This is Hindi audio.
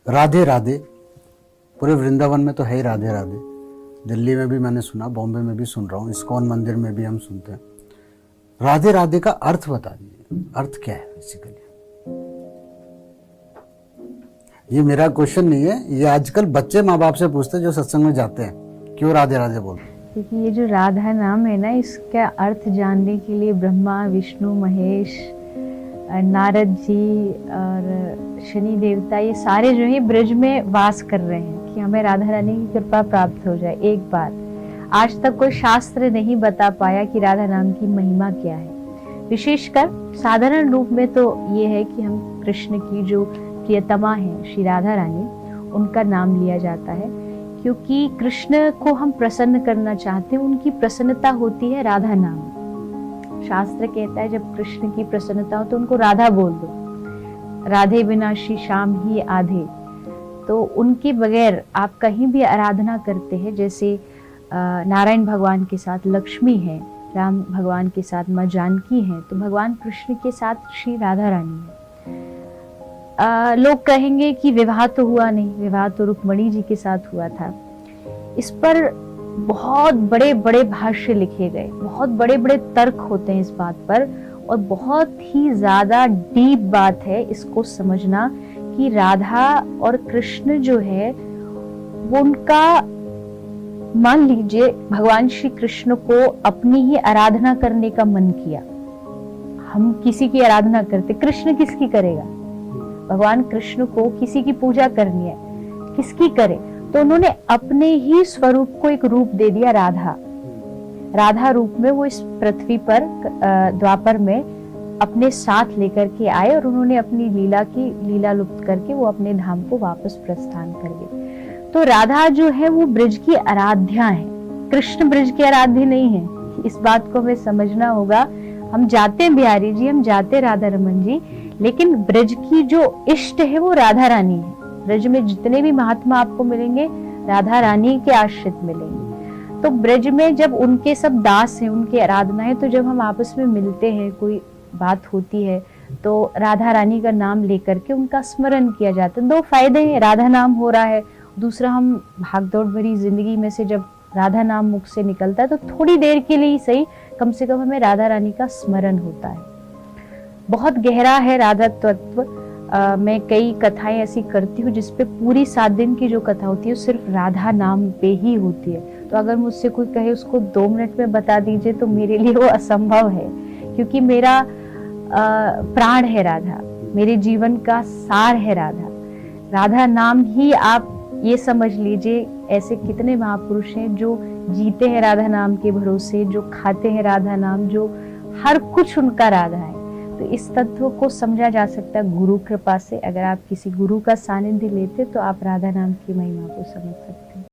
राधे राधे, पूरे वृंदावन में तो है ही राधे राधे। दिल्ली में भी मैंने सुना, बॉम्बे में भी सुन रहा हूँ, इस्कॉन मंदिर में भी हम सुनते हैं। राधे राधे का अर्थ बता दीजिए, अर्थ क्या है बेसिकली? ये मेरा क्वेश्चन नहीं है, ये आजकल बच्चे माँ बाप से पूछते हैं जो सत्संग में जाते हैं, क्यों राधे राधे बोलते हैं। क्योंकि ये जो राधा नाम है ना, इसका अर्थ जानने के लिए ब्रह्मा, विष्णु, महेश, नारद जी और शनि देवता, ये सारे जो है ब्रज में वास कर रहे हैं कि हमें राधा रानी की कृपा प्राप्त हो जाए एक बार। आज तक कोई शास्त्र नहीं बता पाया कि राधा नाम की महिमा क्या है। विशेषकर साधारण रूप में तो ये है कि हम कृष्ण की जो प्रियतमा है श्री राधा रानी, उनका नाम लिया जाता है, क्योंकि कृष्ण को हम प्रसन्न करना चाहते हैं। उनकी प्रसन्नता होती है राधा नाम। शास्त्र कहता है जब कृष्ण की प्रसन्नता हो तो उनको राधा बोल दो, राधे बिना श्री श्याम ही आधे। तो उनके बगैर आप कहीं भी आराधना करते हैं, जैसे नारायण भगवान के साथ लक्ष्मी है, राम भगवान के साथ माँ जानकी है, तो भगवान कृष्ण के साथ श्री राधा रानी है। लोग कहेंगे कि विवाह तो हुआ नहीं, विवाह तो रुक्मणी जी के साथ हुआ था। इस पर बहुत बड़े बड़े भाष्य लिखे गए, बहुत बड़े बड़े तर्क होते हैं इस बात पर, और बहुत ही ज्यादा डीप बात है इसको समझना कि राधा और कृष्ण जो है वो उनका, मान लीजिए भगवान श्री कृष्ण को अपनी ही आराधना करने का मन किया। हम किसी की आराधना करते, कृष्ण किसकी करेगा? भगवान कृष्ण को किसी की पूजा करनी है, किसकी करे? तो उन्होंने अपने ही स्वरूप को एक रूप दे दिया, राधा। राधा रूप में वो इस पृथ्वी पर द्वापर में अपने साथ लेकर के आए और उन्होंने अपनी लीला लुप्त करके वो अपने धाम को वापस प्रस्थान कर गए। तो राधा जो है वो ब्रज की आराध्या है, कृष्ण ब्रज के आराध्य नहीं है। इस बात को हमें समझना होगा। हम जाते हैं बिहारी जी, हम जाते राधा रमन जी, लेकिन ब्रज की जो इष्ट है वो राधा रानी है। ब्रज में जितने भी महात्मा आपको मिलेंगे राधा रानी के आश्रित मिलेंगे। तो ब्रज में जब उनके सब दास हैं, उनकी आराधना है, तो जब हम आपस में मिलते हैं, कोई बात होती है, तो राधा रानी का नाम लेकर के उनका स्मरण किया जाता है। दो फायदे हैं, राधा नाम हो रहा है, दूसरा हम भागदौड़ भरी जिंदगी में से जब राधा नाम मुख से निकलता है तो थोड़ी देर के लिए ही सही, कम से कम हमें राधा रानी का स्मरण होता है। बहुत गहरा है राधा तत्व। मैं कई कथाएं ऐसी करती हूँ जिसपे पूरी 7 दिन की जो कथा होती है वो सिर्फ राधा नाम पे ही होती है। तो अगर मुझसे कोई कहे उसको 2 मिनट में बता दीजिए तो मेरे लिए वो असंभव है, क्योंकि मेरा प्राण है राधा, मेरे जीवन का सार है राधा। राधा नाम ही आप ये समझ लीजिए, ऐसे कितने महापुरुष हैं जो जीते हैं राधा नाम के भरोसे, जो खाते हैं राधा नाम, जो हर कुछ उनका राधा है। तो इस तत्व को समझा जा सकता है गुरु कृपा से। अगर आप किसी गुरु का सानिध्य लेते तो आप राधा नाम की महिमा को समझ सकते हैं।